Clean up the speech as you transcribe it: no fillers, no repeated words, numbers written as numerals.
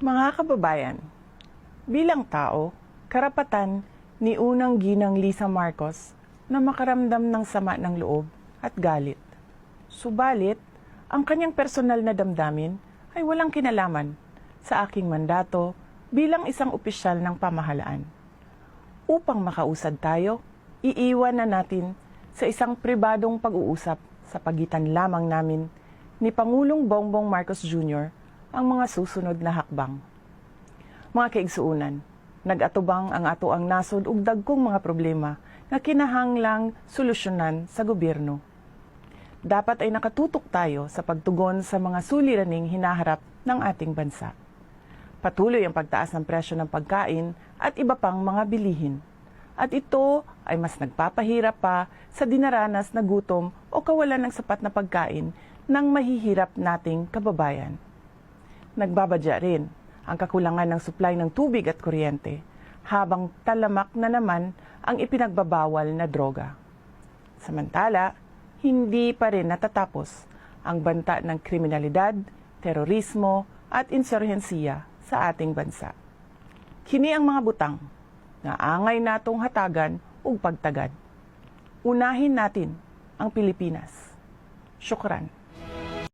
Mga kababayan, bilang tao, karapatan ni unang ginang Lisa Marcos na makaramdam ng sama ng loob at galit. Subalit, ang kanyang personal na damdamin ay walang kinalaman sa aking mandato bilang isang opisyal ng pamahalaan. Upang makausad tayo, iiwan na natin sa isang pribadong pag-uusap sa pagitan lamang namin ni Pangulong Bongbong Marcos Jr. ang mga susunod na hakbang. Mga kaigsuunan, nag-atubang ang ato ang nasod ug dagkong mga problema nga kinahanglang solusyonan sa gobyerno. Dapat ay nakatutok tayo sa pagtugon sa mga suliraning hinaharap ng ating bansa. Patuloy ang pagtaas ng presyo ng pagkain at iba pang mga bilihin. At ito ay mas nagpapahirap pa sa dinaranas na gutom o kawalan ng sapat na pagkain ng mahihirap nating kababayan. Nagbabadya rin ang kakulangan ng supply ng tubig at kuryente, habang talamak na naman ang ipinagbabawal na droga. Samantala, hindi pa rin natatapos ang banta ng kriminalidad, terorismo at insurhensiya sa ating bansa. Kini ang mga butang na angay natong hatagan ug pagtagad. Unahin natin ang Pilipinas. Syukran.